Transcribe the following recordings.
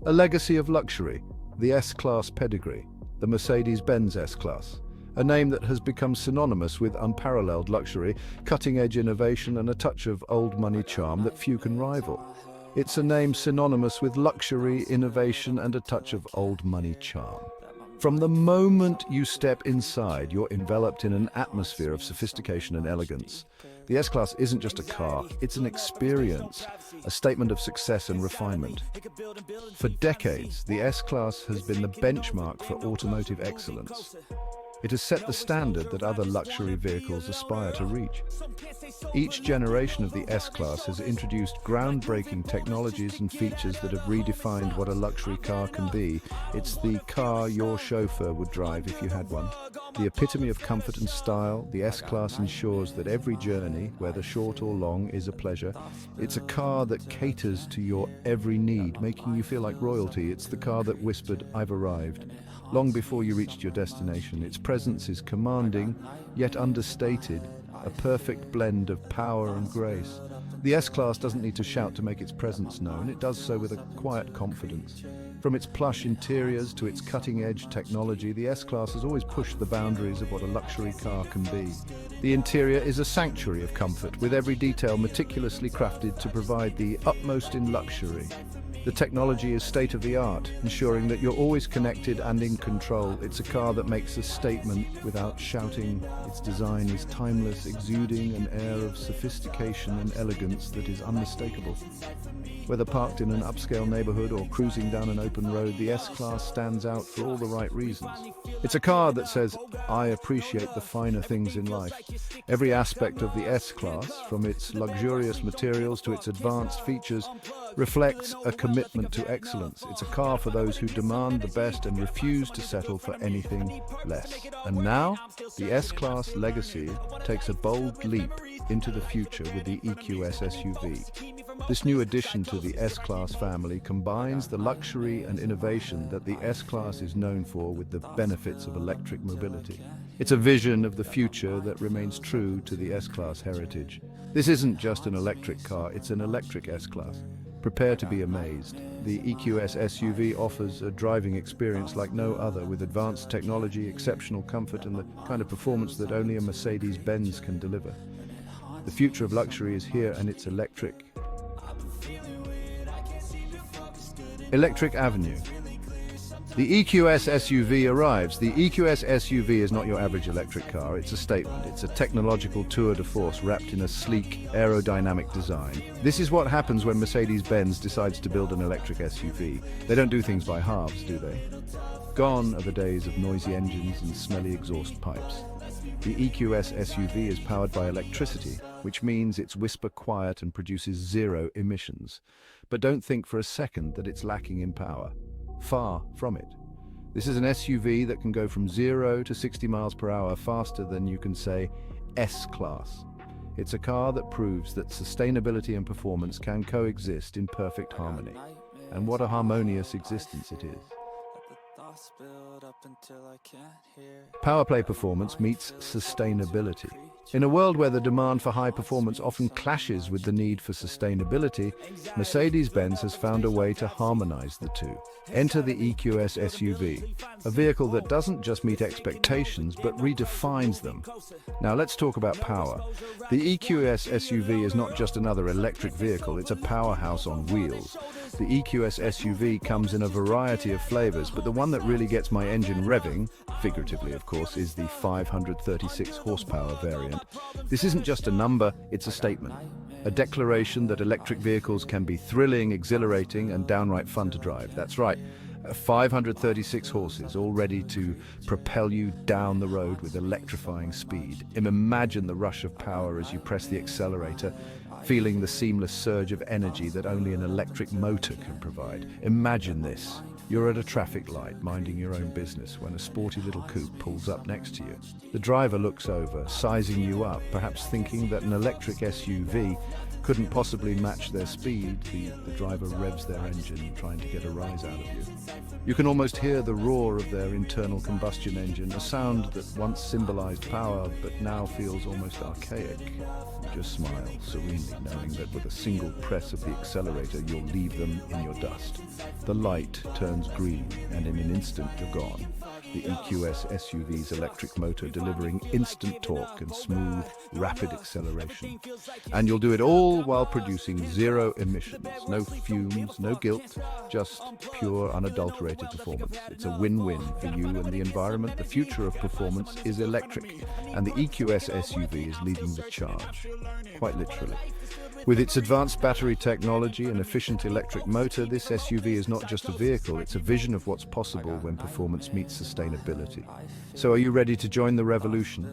A legacy of luxury, the S-Class Pedigree, the Mercedes-Benz S-Class, a name that has become synonymous with unparalleled luxury, cutting-edge innovation and a touch of old money charm that few can rival. It's a name synonymous with luxury, innovation and a touch of old money charm. From the moment you step inside, you're enveloped in an atmosphere of sophistication and elegance. The S-Class isn't just a car, it's an experience, a statement of success and refinement. For decades, the S-Class has been the benchmark for automotive excellence. It has set the standard that other luxury vehicles aspire to reach. Each generation of the S-Class has introduced groundbreaking technologies and features that have redefined what a luxury car can be. It's the car your chauffeur would drive if you had one. The epitome of comfort and style, the S-Class ensures that every journey, whether short or long, is a pleasure. It's a car that caters to your every need, making you feel like royalty. It's the car that whispered, "I've arrived," long before you reached your destination. Its presence is commanding, yet understated, a perfect blend of power and grace. The S-Class doesn't need to shout to make its presence known. It does so with a quiet confidence. From its plush interiors to its cutting-edge technology, the S-Class has always pushed the boundaries of what a luxury car can be. The interior is a sanctuary of comfort, with every detail meticulously crafted to provide the utmost in luxury. The technology is state-of-the-art, ensuring that you're always connected and in control. It's a car that makes a statement without shouting. Its design is timeless, exuding an air of sophistication and elegance that is unmistakable. Whether parked in an upscale neighborhood or cruising down an open road, the S-Class stands out for all the right reasons. It's a car that says, "I appreciate the finer things in life." Every aspect of the S-Class, from its luxurious materials to its advanced features, reflects a commitment to excellence. It's a car for those who demand the best and refuse to settle for anything less. And now, the S-Class legacy takes a bold leap into the future with the EQS SUV. This new addition to the S-Class family combines the luxury and innovation that the S-Class is known for with the benefits of electric mobility. It's a vision of the future that remains true to the S-Class heritage. This isn't just an electric car, it's an electric S-Class. Prepare to be amazed. The EQS SUV offers a driving experience like no other, with advanced technology, exceptional comfort, and the kind of performance that only a Mercedes-Benz can deliver. The future of luxury is here, and it's electric. Electric Avenue. The EQS SUV arrives. The EQS SUV is not your average electric car. It's a statement. It's a technological tour de force wrapped in a sleek, aerodynamic design. This is what happens when Mercedes-Benz decides to build an electric SUV. They don't do things by halves, do they? Gone are the days of noisy engines and smelly exhaust pipes. The EQS SUV is powered by electricity, which means it's whisper quiet and produces zero emissions. But don't think for a second that it's lacking in power. Far from it. This is an SUV that can go from 0 to 60 miles per hour faster than you can say S-Class. It's a car that proves that sustainability and performance can coexist in perfect harmony. And what a harmonious existence it is. Powerplay performance meets sustainability. In a world where the demand for high performance often clashes with the need for sustainability, Mercedes-Benz has found a way to harmonize the two. Enter the EQS SUV, a vehicle that doesn't just meet expectations but redefines them. Now let's talk about power. The EQS SUV is not just another electric vehicle, it's a powerhouse on wheels. The EQS SUV comes in a variety of flavors, but the one that really gets my engine revving, figuratively of course, is the 536 horsepower variant. This isn't just a number, it's a statement. A declaration that electric vehicles can be thrilling, exhilarating, and downright fun to drive. That's right, 536 horses, all ready to propel you down the road with electrifying speed. Imagine the rush of power as you press the accelerator, feeling the seamless surge of energy that only an electric motor can provide. Imagine this. You're at a traffic light, minding your own business, when a sporty little coupe pulls up next to you. The driver looks over, sizing you up, perhaps thinking that an electric SUV couldn't possibly match their speed. The driver revs their engine, trying to get a rise out of you. You can almost hear the roar of their internal combustion engine, a sound that once symbolized power, but now feels almost archaic. You just smile serenely, knowing that with a single press of the accelerator, you'll leave them in your dust. The light turns green, and in an instant you're gone. The EQS SUV's electric motor delivering instant torque and smooth, rapid acceleration. And you'll do it all while producing zero emissions. No fumes, no guilt, just pure, unadulterated performance. It's a win-win for you and the environment. The future of performance is electric, and the EQS SUV is leading the charge, quite literally. With its advanced battery technology and efficient electric motor, this SUV is not just a vehicle, it's a vision of what's possible when performance meets sustainability. So are you ready to join the revolution?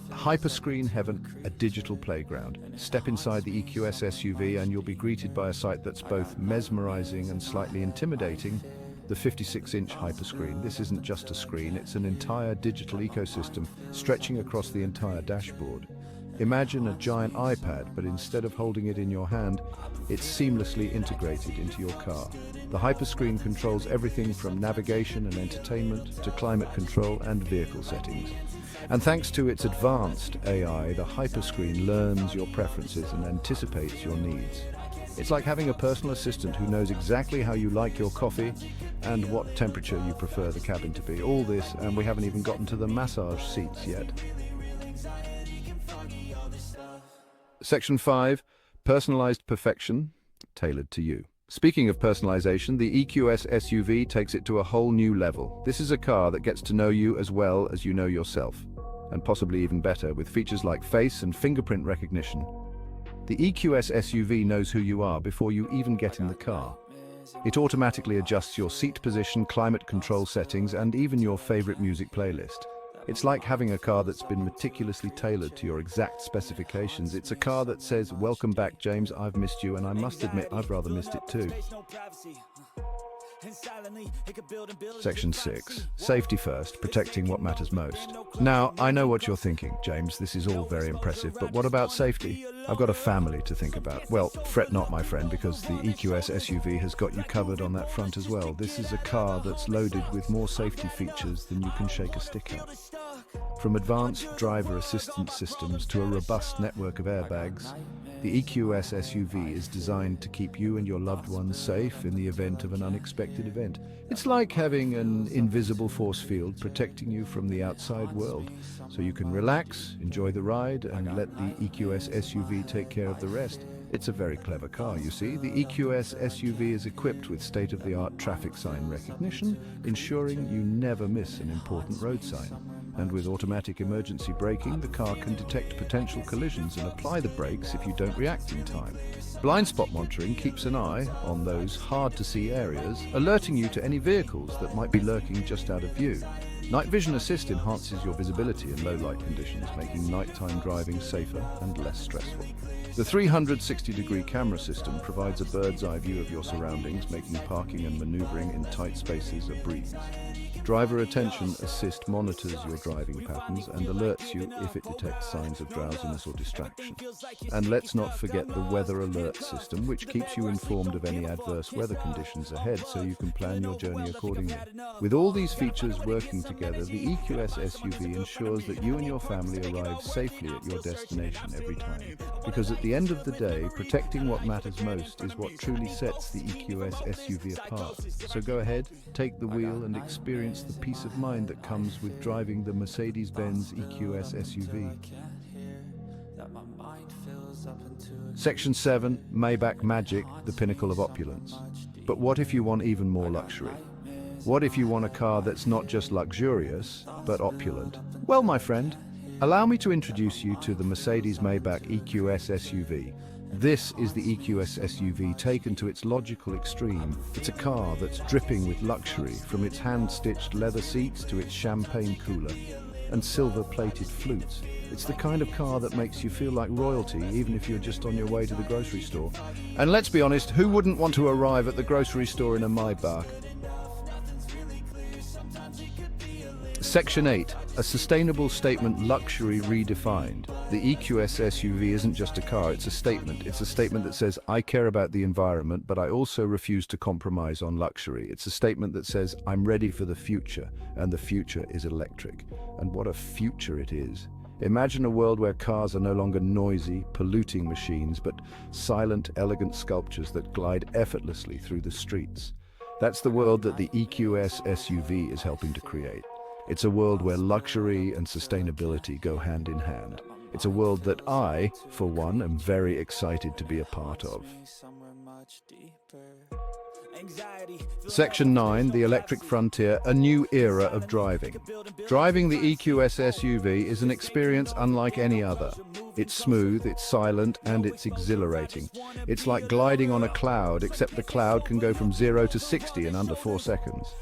Hyperscreen heaven, a digital playground. Step inside the EQS SUV and you'll be greeted by a sight that's both mesmerizing and slightly intimidating. The 56-inch hyperscreen. This isn't just a screen, it's an entire digital ecosystem stretching across the entire dashboard. Imagine a giant iPad, but instead of holding it in your hand, it's seamlessly integrated into your car. The hyperscreen controls everything from navigation and entertainment to climate control and vehicle settings. And thanks to its advanced AI, the hyperscreen learns your preferences and anticipates your needs. It's like having a personal assistant who knows exactly how you like your coffee and what temperature you prefer the cabin to be. All this, and we haven't even gotten to the massage seats yet. Section 5, Personalized Perfection, tailored to you. Speaking of personalization, the EQS SUV takes it to a whole new level. This is a car that gets to know you as well as you know yourself, and possibly even better, with features like face and fingerprint recognition. The EQS SUV knows who you are before you even get in the car. It automatically adjusts your seat position, climate control settings, and even your favorite music playlist. It's like having a car that's been meticulously tailored to your exact specifications. It's a car that says, "Welcome back, James, I've missed you, and I must admit, I've rather missed it too." Section 6. Safety first, protecting what matters most. Now, I know what you're thinking, James, this is all very impressive, but what about safety? I've got a family to think about. Well, fret not, my friend, because the EQS SUV has got you covered on that front as well. This is a car that's loaded with more safety features than you can shake a stick at. From advanced driver assistance systems to a robust network of airbags, the EQS SUV is designed to keep you and your loved ones safe in the event of an unexpected event. It's like having an invisible force field protecting you from the outside world, so you can relax, enjoy the ride, and let the EQS SUV take care of the rest. It's a very clever car, you see. The EQS SUV is equipped with state-of-the-art traffic sign recognition, ensuring you never miss an important road sign. And with automatic emergency braking, the car can detect potential collisions and apply the brakes if you don't react in time. Blind spot monitoring keeps an eye on those hard-to-see areas, alerting you to any vehicles that might be lurking just out of view. Night Vision Assist enhances your visibility in low-light conditions, making nighttime driving safer and less stressful. The 360-degree camera system provides a bird's-eye view of your surroundings, making parking and maneuvering in tight spaces a breeze. Driver Attention Assist monitors your driving patterns and alerts you if it detects signs of drowsiness or distraction. And let's not forget the Weather Alert system, which keeps you informed of any adverse weather conditions ahead so you can plan your journey accordingly. With all these features working together, the EQS SUV ensures that you and your family arrive safely at your destination every time. Because at the end of the day, protecting what matters most is what truly sets the EQS SUV apart. So go ahead, take the wheel and experience the peace of mind that comes with driving the Mercedes-Benz EQS SUV. Section 7, Maybach Magic, the Pinnacle of Opulence. But what if you want even more luxury? What if you want a car that's not just luxurious, but opulent? Well, my friend, allow me to introduce you to the Mercedes Maybach EQS SUV. This is the EQS SUV taken to its logical extreme. It's a car that's dripping with luxury, from its hand-stitched leather seats to its champagne cooler and silver-plated flutes. It's the kind of car that makes you feel like royalty, even if you're just on your way to the grocery store. And let's be honest, who wouldn't want to arrive at the grocery store in a Maybach? Section 8, a sustainable statement luxury redefined. The EQS SUV isn't just a car, it's a statement. It's a statement that says, I care about the environment, but I also refuse to compromise on luxury. It's a statement that says, I'm ready for the future, and the future is electric. And what a future it is. Imagine a world where cars are no longer noisy, polluting machines, but silent, elegant sculptures that glide effortlessly through the streets. That's the world that the EQS SUV is helping to create. It's a world where luxury and sustainability go hand in hand. It's a world that I, for one, am very excited to be a part of. Section 9, the electric frontier, a new era of driving. Driving the EQS SUV is an experience unlike any other. It's smooth, it's silent, and it's exhilarating. It's like gliding on a cloud, except the cloud can go from 0 to 60 in under 4 seconds.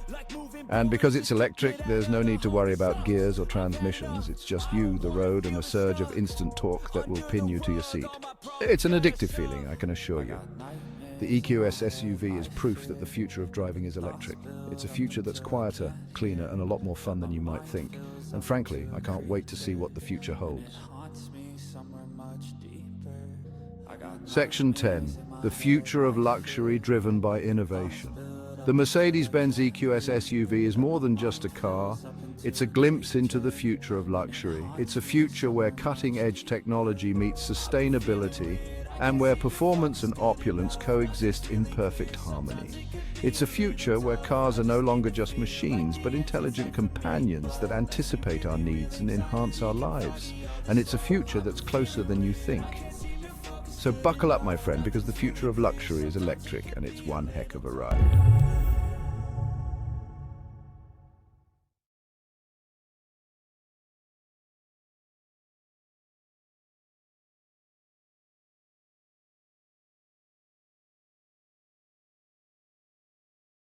And because it's electric, there's no need to worry about gears or transmissions. It's just you, the road, and a surge of instant torque that will pin you to your seat. It's an addictive feeling, I can assure you. The EQS SUV is proof that the future of driving is electric. It's a future that's quieter, cleaner, and a lot more fun than you might think. And frankly, I can't wait to see what the future holds. Section 10. The future of luxury driven by innovation. The Mercedes-Benz EQS SUV is more than just a car. It's a glimpse into the future of luxury. It's a future where cutting-edge technology meets sustainability and where performance and opulence coexist in perfect harmony. It's a future where cars are no longer just machines, but intelligent companions that anticipate our needs and enhance our lives. And it's a future that's closer than you think. So buckle up, my friend, because the future of luxury is electric and it's one heck of a ride.